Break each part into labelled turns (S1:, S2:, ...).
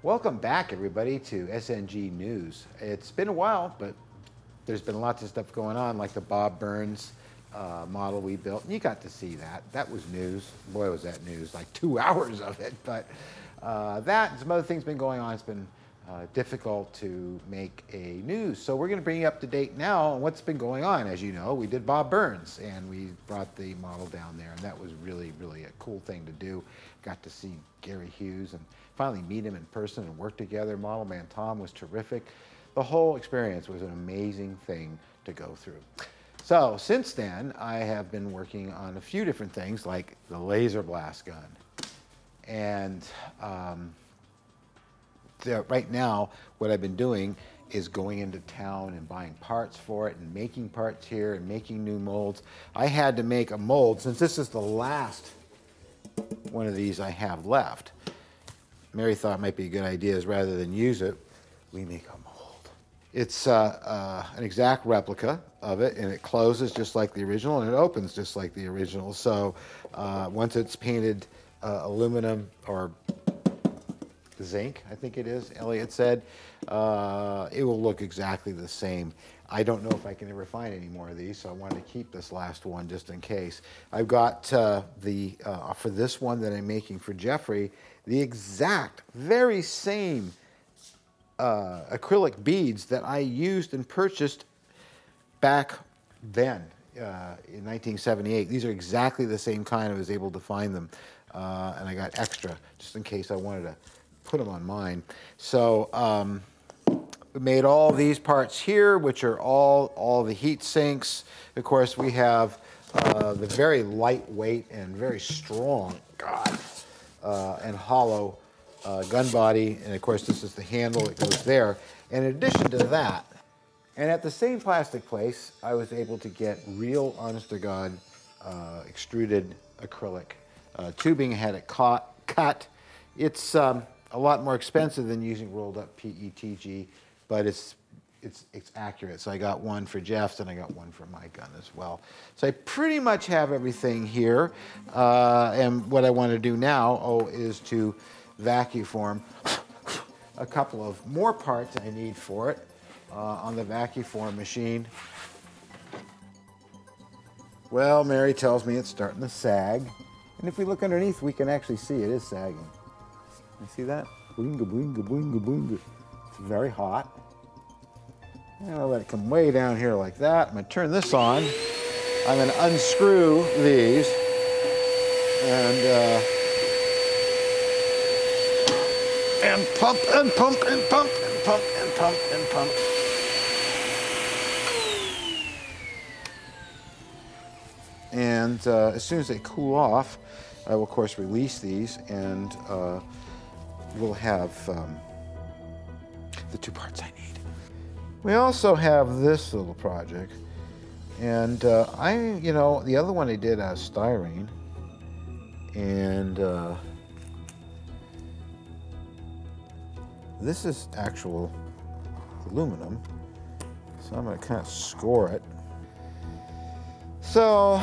S1: Welcome back, everybody, to SNG News. It's been a while, but there's been lots of stuff going on, like the Bob Burns model we built. And you got to see that. That was news. Boy, was that news, like 2 hours of it. But that and some other things been going on. It's been difficult to make a news. So we're going to bring you up to date now on what's been going on. As you know, we did Bob Burns, and we brought the model down there, and that was really, really a cool thing to do. Got to see Gary Hughes and finally meet him in person and work together. Model man Tom was terrific. The whole experience was an amazing thing to go through. So since then, I have been working on a few different things, like the Laserblast gun. And right now, what I've been doing is going into town and buying parts for it and making parts here and making new molds. I had to make a mold, since this is the last one of these I have left. Mary thought it might be a good idea is rather than use it, we make a mold. It's an exact replica of it, and it closes just like the original, and it opens just like the original. So once it's painted aluminum or zinc, I think it is, Elliot said, it will look exactly the same. I don't know if I can ever find any more of these, so I wanted to keep this last one just in case. I've got for this one that I'm making for Jeffrey, the exact, very same acrylic beads that I used and purchased back then in 1978. These are exactly the same kind. I was able to find them, and I got extra just in case I wanted to put them on mine. So we made all these parts here, which are all the heat sinks. Of course, we have the very lightweight and very strong, and hollow gun body. And of course, this is the handle that goes there. And in addition to that, and at the same plastic place, I was able to get real, honest-to-God, extruded acrylic. Tubing had it cut. It's a lot more expensive than using rolled-up PETG, but it's accurate. So I got one for Jeff's, and I got one for my gun as well. So I pretty much have everything here. And what I want to do now is to vacuum form a couple of more parts I need for it on the vacuum form machine. Well, Mary tells me it's starting to sag. And if we look underneath, we can actually see it is sagging. You see that? Boinga, boinga, boinga, boinga. It's very hot. And I'll let it come way down here like that. I'm going to turn this on. I'm going to unscrew these. And pump and pump and pump and pump and pump and pump. And as soon as they cool off, I will, of course, release these, and we'll have the two parts I need. We also have this little project, and the other one I did out of styrene, and this is actual aluminum, so I'm going to kind of score it. So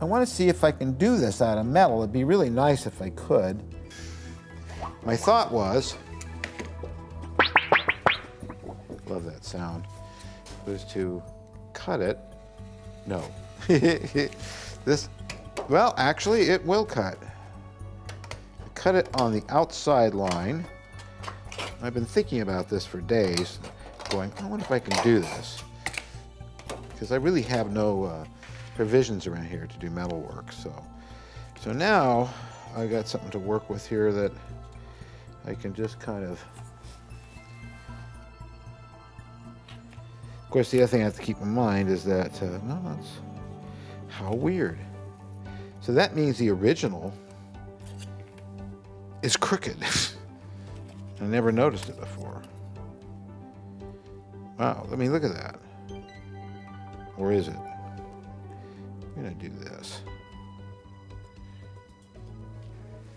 S1: I want to see if I can do this out of metal. It'd be really nice if I could. My thought was, love that sound, was to cut it. No. Well, actually, it will cut. Cut it on the outside line. I've been thinking about this for days, going, I wonder if I can do this. Because I really have no provisions around here to do metal work. So now I got something to work with here that I can just kind of. Of course, the other thing I have to keep in mind is that, no, that's how weird. So that means the original is crooked. I never noticed it before. Wow, let me look at that. Or is it? I'm gonna do this.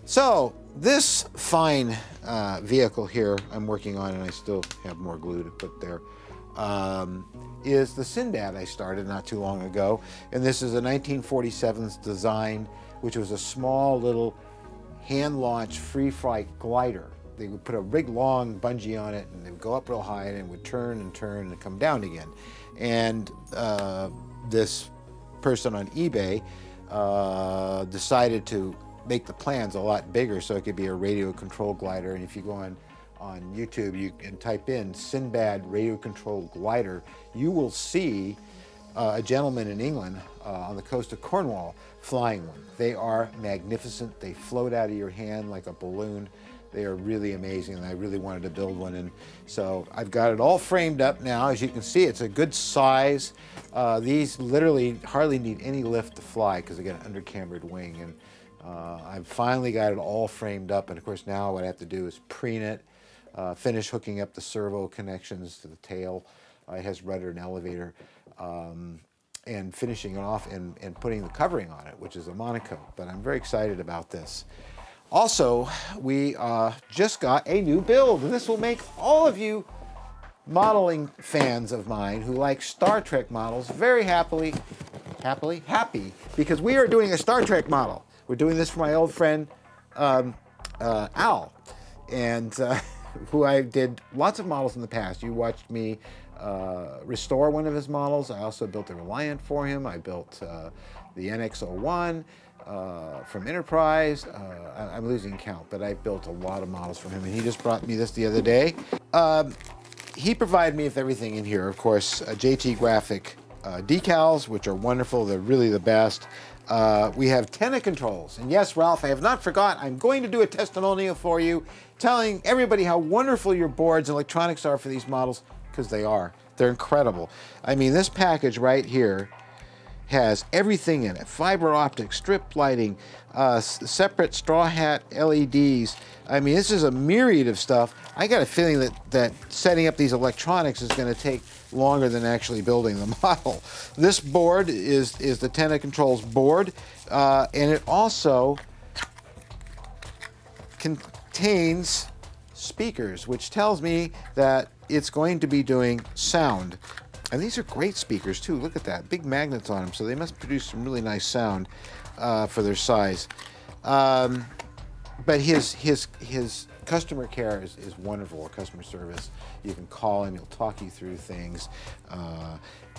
S1: So this fine vehicle here I'm working on, and I still have more glue to put there, is the Sinbad I started not too long ago. And this is a 1947's design, which was a small little hand-launched free flight glider. they would put a big long bungee on it, and they would go up real high, and it would turn and turn and come down again. And this person on eBay decided to make the plans a lot bigger so it could be a radio controlled glider. And if you go on YouTube, you can type in Sinbad radio controlled glider, you will see a gentleman in England on the coast of Cornwall flying one. They are magnificent. They float out of your hand like a balloon. They are really amazing, and I really wanted to build one. And so I've got it all framed up now. As you can see, it's a good size. These literally hardly need any lift to fly because they got an undercambered wing. And I've finally got it all framed up. And of course, now what I have to do is preen it, finish hooking up the servo connections to the tail. It has rudder and elevator. And finishing it off and putting the covering on it, which is a monocoque. But I'm very excited about this. Also, we just got a new build, and this will make all of you modeling fans of mine who like Star Trek models very happy, because we are doing a Star Trek model. We're doing this for my old friend Al, and who I did lots of models in the past. You watched me restore one of his models. I also built a Reliant for him. I built the NX-01 from Enterprise. I'm losing count, but I've built a lot of models for him, and he just brought me this the other day. He provided me with everything in here. Of course, JT Graphic decals, which are wonderful. They're really the best. We have antenna controls. And yes, Ralph, I have not forgot. I'm going to do a testimonial for you, telling everybody how wonderful your boards and electronics are for these models, because they are. They're incredible. I mean, this package right here has everything in it. Fiber optics, strip lighting, separate straw hat LEDs. I mean, this is a myriad of stuff. I got a feeling that setting up these electronics is going to take longer than actually building the model. This board is the Antenna Controls board, and it also contains speakers, which tells me that it's going to be doing sound. And these are great speakers too. Look at that, big magnets on them, so they must produce some really nice sound for their size. But his customer care is wonderful, or customer service. You can call him, he'll talk you through things,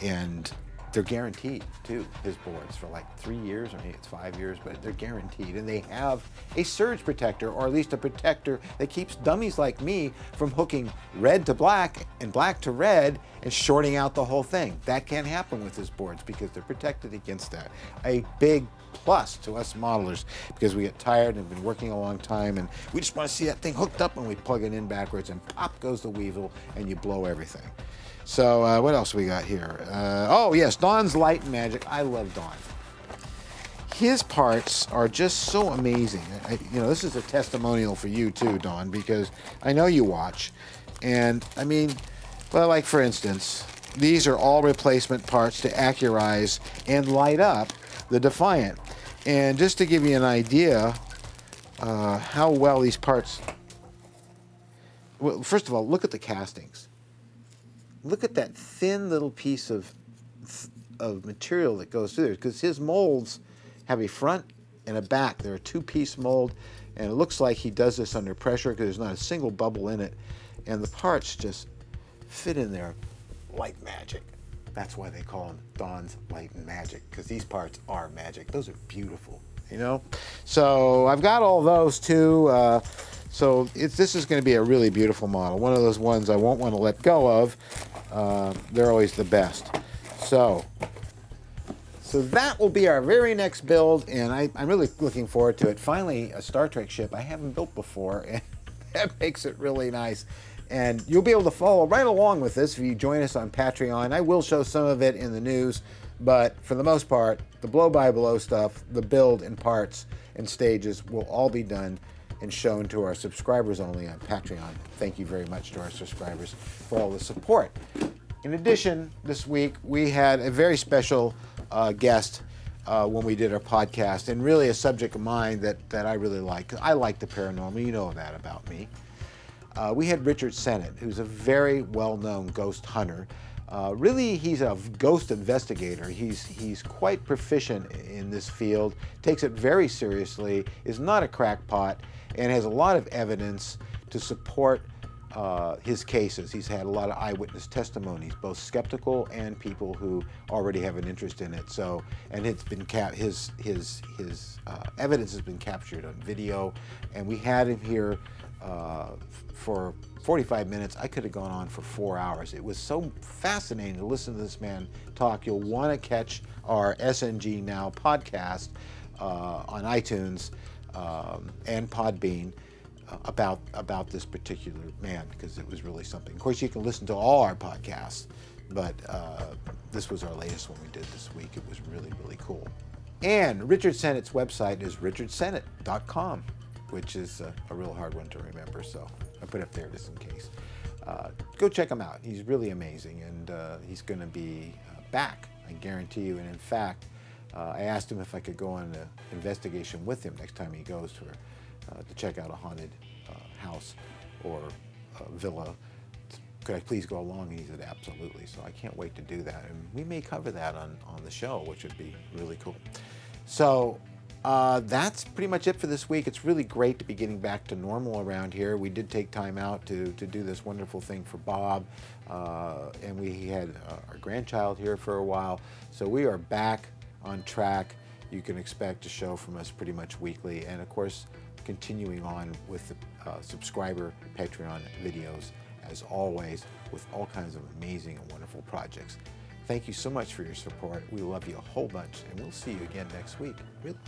S1: and they're guaranteed too, his boards, for like 3 years, or maybe it's 5 years, but they're guaranteed. And they have a surge protector, or at least a protector that keeps dummies like me from hooking red to black and black to red and shorting out the whole thing. That can't happen with his boards because they're protected against that. A big plus to us modelers, because we get tired and have been working a long time, and we just want to see that thing hooked up, and we plug it in backwards, and pop goes the weevil, and you blow everything. So what else we got here? Oh yes, Don's Light and Magic. I love Don. His parts are just so amazing. You know, this is a testimonial for you too, Don, because I know you watch. And I mean, well, like for instance, these are all replacement parts to accurize and light up the Defiant. And just to give you an idea how well these parts, well, first of all, look at the castings. Look at that thin little piece of material that goes through there, because his molds have a front and a back. They're a two-piece mold, and it looks like he does this under pressure because there's not a single bubble in it, and the parts just fit in there like magic. That's why they call him Don's Light and Magic, because these parts are magic. Those are beautiful, you know? So I've got all those too. So this is going to be a really beautiful model. One of those ones I won't want to let go of. They're always the best. So that will be our very next build, and I'm really looking forward to it. Finally, a Star Trek ship I haven't built before, and that makes it really nice. And you'll be able to follow right along with this if you join us on Patreon. I will show some of it in the news, but for the most part, the blow-by-blow stuff, the build and parts and stages will all be done and shown to our subscribers only on Patreon. Thank you very much to our subscribers for all the support. In addition, this week we had a very special guest when we did our podcast, and really a subject of mine that I really like. I like the paranormal, you know that about me. We had Richard Sennett, who's a very well-known ghost hunter. Really, he's a ghost investigator. He's quite proficient in this field, takes it very seriously, is not a crackpot, and has a lot of evidence to support his cases. He's had a lot of eyewitness testimonies, both skeptical and people who already have an interest in it. So, and it's been his evidence has been captured on video, and we had him here for 45 minutes. I could have gone on for 4 hours. It was so fascinating to listen to this man talk. You'll want to catch our SNG Now podcast on iTunes and Podbean about this particular man, because it was really something. Of course, you can listen to all our podcasts, but this was our latest one we did this week. It was really, really cool. And Richard Sennett's website is richardsennett.com, which is a real hard one to remember, so I put it up there just in case. Go check him out. He's really amazing, and he's going to be back, I guarantee you. And in fact, I asked him if I could go on an investigation with him next time he goes to check out a haunted house or villa. Could I please go along? And he said, absolutely. So I can't wait to do that. And we may cover that on the show, which would be really cool. So that's pretty much it for this week. It's really great to be getting back to normal around here. We did take time out to do this wonderful thing for Bob. And we had our grandchild here for a while. So we are back on track. You can expect a show from us pretty much weekly. And of course, continuing on with the subscriber Patreon videos, as always, with all kinds of amazing and wonderful projects. Thank you so much for your support. We love you a whole bunch, and we'll see you again next week. Really.